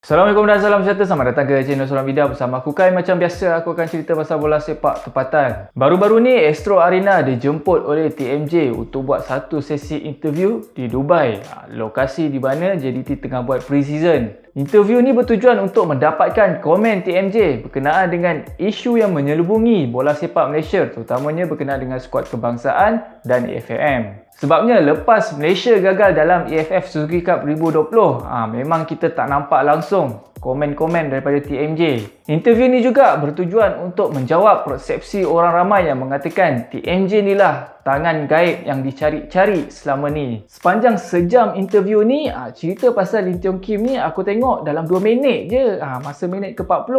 Assalamualaikum dan salam sejahtera. Selamat datang ke channel Seorang Bidah bersama aku Kai. Macam biasa, aku akan cerita pasal bola sepak tempatan. Baru-baru ni Astro Arena dijemput oleh TMJ untuk buat satu sesi interview di Dubai, lokasi di mana JDT tengah buat pre-season. Interview ni bertujuan untuk mendapatkan komen TMJ berkenaan dengan isu yang menyelubungi bola sepak Malaysia, terutamanya berkenaan dengan skuad kebangsaan dan AFM. Sebabnya lepas Malaysia gagal dalam AFF Suzuki Cup 2020, memang kita tak nampak langsung komen-komen daripada TMJ. Interview ni juga bertujuan untuk menjawab persepsi orang ramai yang mengatakan TMJ ni lah tangan gaib yang dicari-cari selama ni. Sepanjang sejam interview ni, cerita pasal Lim Tiong Kim ni aku tengok dalam 2 minit je, masa minit ke-40.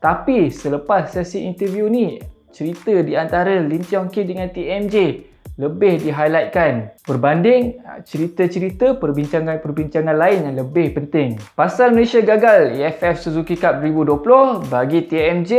Tapi selepas sesi interview ni, cerita di antara Lim Tiong Kim dengan TMJ lebih di-highlightkan berbanding cerita-cerita perbincangan-perbincangan lain yang lebih penting. Pasal Malaysia gagal AFF Suzuki Cup 2020, bagi TMJ,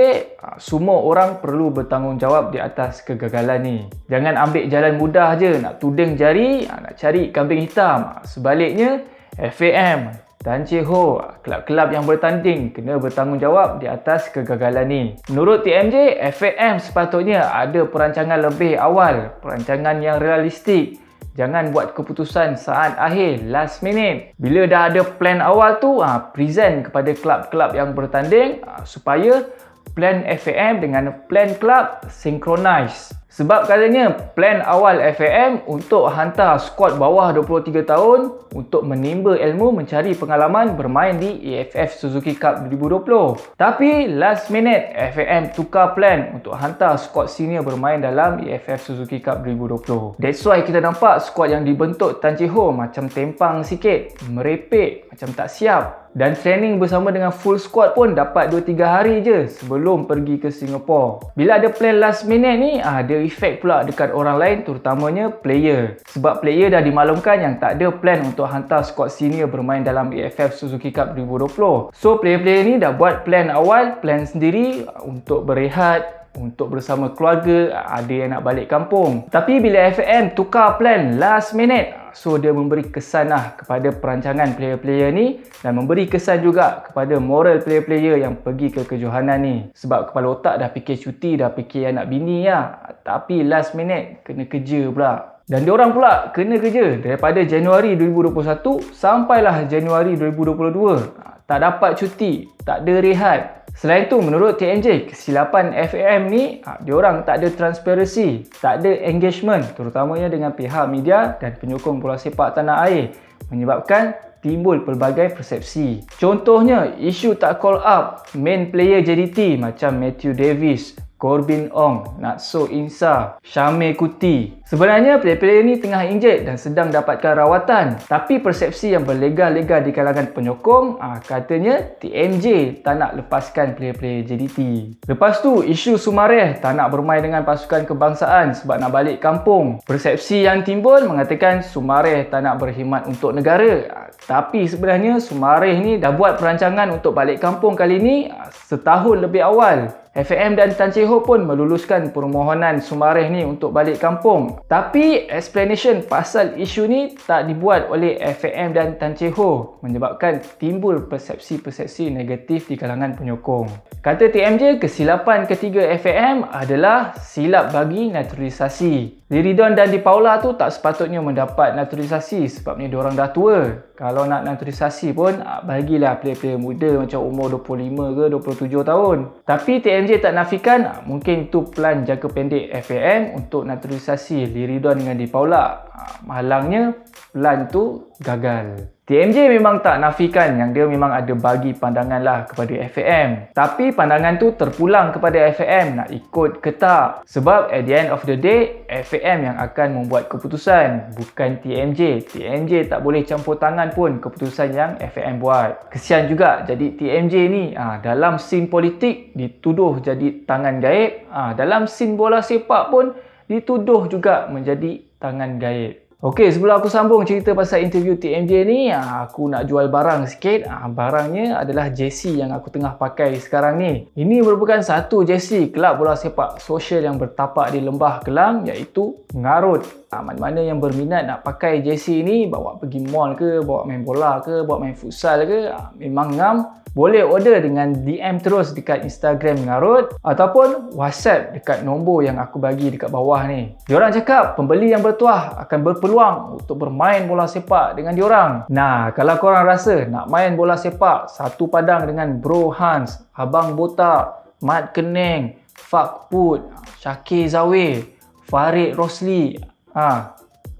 semua orang perlu bertanggungjawab di atas kegagalan ni. Jangan ambil jalan mudah je nak tuding jari, nak cari kambing hitam. Sebaliknya, FAM, Tan Chee Ho, kelab-kelab yang bertanding kena bertanggungjawab di atas kegagalan ni. Menurut TMJ, FAM sepatutnya ada perancangan lebih awal, perancangan yang realistik. Jangan buat keputusan saat akhir, last minute. Bila dah ada plan awal tu, present kepada kelab-kelab yang bertanding supaya plan FAM dengan plan kelab synchronize. Sebab katanya plan awal FAM untuk hantar skuad bawah 23 tahun untuk menimba ilmu mencari pengalaman bermain di AFF Suzuki Cup 2020. Tapi last minute FAM tukar plan untuk hantar skuad senior bermain dalam AFF Suzuki Cup 2020. That's why kita nampak skuad yang dibentuk Tan Chee Ho macam tempang sikit, merepek, macam tak siap. Dan training bersama dengan full squad pun dapat 2-3 hari je sebelum pergi ke Singapura. Bila ada plan last minute ni, ada efek pula dekat orang lain, terutamanya player. Sebab player dah dimaklumkan yang tak ada plan untuk hantar squad senior bermain dalam AFF Suzuki Cup 2020. So player-player ni dah buat plan awal, plan sendiri untuk berehat, untuk bersama keluarga, ada yang nak balik kampung. Tapi bila FAM tukar plan last minute, so dia memberi kesan kepada perancangan player-player ni dan memberi kesan juga kepada moral player-player yang pergi ke kejohanan ni. Sebab kepala otak dah fikir cuti, dah fikir anak bini tapi last minute kena kerja pula. Dan diorang pula kena kerja daripada Januari 2021 sampailah Januari 2022. Tak dapat cuti, tak ada rehat. Selain tu, menurut TMJ, kesilapan FAM ni, diorang tak ada transparansi, tak ada engagement, terutamanya dengan pihak media dan penyokong bola sepak tanah air, menyebabkan timbul pelbagai persepsi. Contohnya, isu tak call up main player JDT macam Matthew Davis, Corbin Ong, Natso Insa, Syamir Kuti. Sebenarnya player-player ni tengah injet dan sedang dapatkan rawatan. Tapi persepsi yang berlega-lega di kalangan penyokong, katanya TMJ tak nak lepaskan player-player JDT. Lepas tu, isu Sumareh tak nak bermain dengan pasukan kebangsaan sebab nak balik kampung. Persepsi yang timbul mengatakan Sumareh tak nak berkhidmat untuk negara. Tapi sebenarnya Sumareh ni dah buat perancangan untuk balik kampung kali ni setahun lebih awal. FAM dan Tan Chee Ho pun meluluskan permohonan Sumareh ni untuk balik kampung. Tapi explanation pasal isu ni tak dibuat oleh FAM dan Tan Chee Ho, menyebabkan timbul persepsi-persepsi negatif di kalangan penyokong. Kata TMJ, kesilapan ketiga FAM adalah silap bagi naturalisasi. Liridon dan Di Paula tu tak sepatutnya mendapat naturalisasi sebab ni diorang dah tua. Kalau nak naturalisasi pun bagilah player-player muda macam umur 25 ke 27 tahun. Tapi TMJ tak nafikan mungkin itu plan jangka pendek FAM untuk naturalisasi Liridon dengan Di Paula. Malangnya plan tu gagal. TMJ memang tak nafikan yang dia memang ada bagi pandangan kepada FAM. Tapi pandangan tu terpulang kepada FAM nak ikut ke tak. Sebab at the end of the day, FAM yang akan membuat keputusan, bukan TMJ. TMJ tak boleh campur tangan pun keputusan yang FAM buat. Kesian juga jadi TMJ ni dalam scene politik dituduh jadi tangan gaib. Dalam scene bola sepak pun dituduh juga menjadi tangan gaib. Okey, sebelum aku sambung cerita pasal interview TMJ ni, aku nak jual barang sikit. Barangnya adalah jersey yang aku tengah pakai sekarang ni. Ini merupakan satu jersey kelab bola sepak sosial yang bertapak di Lembah Kelang, iaitu Ngarut. Mana-mana yang berminat nak pakai jersey ni, bawa pergi mall ke, bawa main bola ke, bawa main futsal ke, memang ngam. Boleh order dengan DM terus dekat Instagram Ngarut ataupun WhatsApp dekat nombor yang aku bagi dekat bawah ni. Diorang cakap pembeli yang bertuah akan berpeluang untuk bermain bola sepak dengan diorang. Nah, kalau korang rasa nak main bola sepak satu padang dengan Bro Hans, Abang Botak, Mat Keneng, Fak Put, Syakir Zawir, Farid Rosli,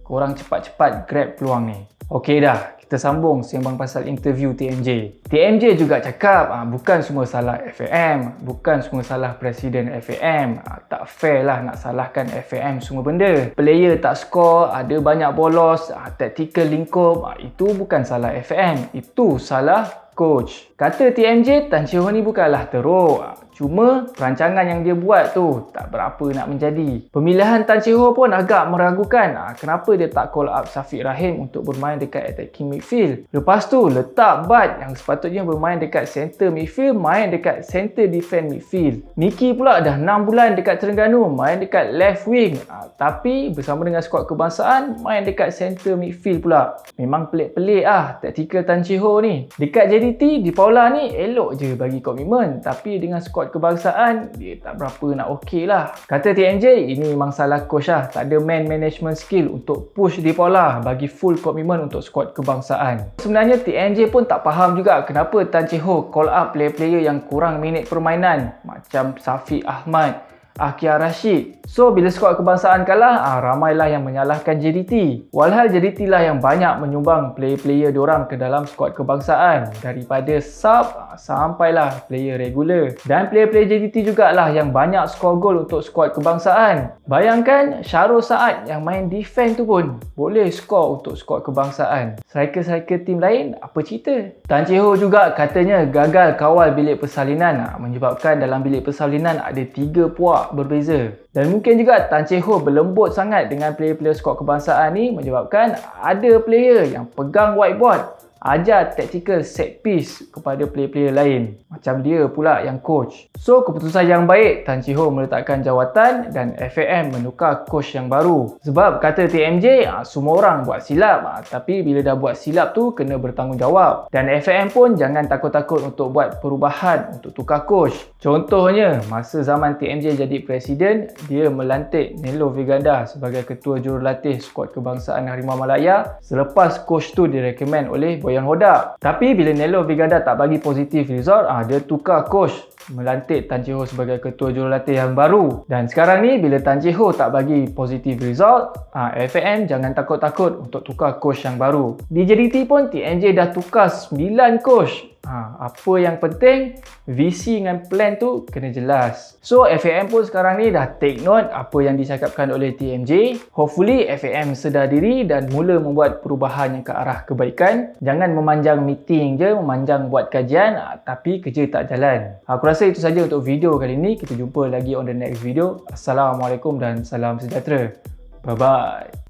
korang cepat-cepat grab peluang ni. Okey dah, kita sambung sembang pasal interview TMJ. TMJ juga cakap bukan semua salah FAM, bukan semua salah Presiden FAM. Tak fair lah nak salahkan FAM semua benda. Player tak skor, ada banyak bolos, tactical lingkup, itu bukan salah FAM, itu salah coach. Kata TMJ, Tan Chee Ho ni bukanlah teruk. Cuma perancangan yang dia buat tu tak berapa nak menjadi. Pemilihan Tan Chee Ho pun agak meragukan. Kenapa dia tak call up Syafiq Rahim untuk bermain dekat attacking midfield. Lepas tu letak Bad yang sepatutnya bermain dekat center midfield, main dekat center defense midfield. Niki pula dah 6 bulan dekat Terengganu, main dekat left wing. Tapi bersama dengan skuad kebangsaan, main dekat center midfield pula. Memang pelik-pelik taktikal Tan Chee Ho ni. Dekat JDT, di Paula ni elok je bagi komitmen. Tapi dengan skuad kebangsaan, dia tak berapa nak okey lah. Kata TMJ, ini memang salah coach lah. Tak ada man management skill untuk push di Paula bagi full komitmen untuk skuad kebangsaan. Sebenarnya TMJ pun tak faham juga kenapa Tan Chee Ho call up player-player yang kurang minit permainan macam Safiq Ahmad, Akia Rashid. So bila skuad kebangsaan kalah, ramailah yang menyalahkan JDT. Walhal JDT lah yang banyak menyumbang player-player diorang ke dalam skuad kebangsaan, daripada sub sampailah player regular. Dan player-player JDT jugalah yang banyak skor gol untuk skuad kebangsaan. Bayangkan Syarul Saad yang main defense tu pun boleh skor untuk skuad kebangsaan. Striker-striker tim lain apa cerita? Tan Chee Ho juga katanya gagal kawal bilik persalinan, menyebabkan dalam bilik persalinan ada 3 puak berbeza. Dan mungkin juga Tan Chee Ho berlembut sangat dengan player-player skuad kebangsaan ni, menyebabkan ada player yang pegang whiteboard ajar tactical set piece kepada player-player lain. Macam dia pula yang coach. So keputusan yang baik, Tan Chee Ho meletakkan jawatan dan FAM menukar coach yang baru. Sebab kata TMJ, semua orang buat silap, tapi bila dah buat silap tu kena bertanggungjawab. Dan FAM pun jangan takut-takut untuk buat perubahan untuk tukar coach. Contohnya, masa zaman TMJ jadi presiden, dia melantik Nelo Viganda sebagai ketua jurulatih skuad kebangsaan Harimau Malaya selepas coach tu direkomend oleh Boyan Hodak. Tapi bila Nelo Viganda tak bagi positif result, dia tukar coach, melantik Tan Chee Ho sebagai ketua jurulatih yang baru. Dan sekarang ni bila Tan Chee Ho tak bagi positif result, FAM jangan takut-takut untuk tukar coach yang baru. Di JDT pun TMJ dah tukar 9 coach. Apa yang penting, visi dengan plan tu kena jelas. So FAM pun sekarang ni dah take note apa yang dicakapkan oleh TMJ. Hopefully FAM sedar diri dan mula membuat perubahan yang ke arah kebaikan. Jangan memanjang meeting je, memanjang buat kajian, tapi kerja tak jalan. Aku rasa itu saja untuk video kali ni. Kita jumpa lagi on the next video. Assalamualaikum dan salam sejahtera. Bye bye.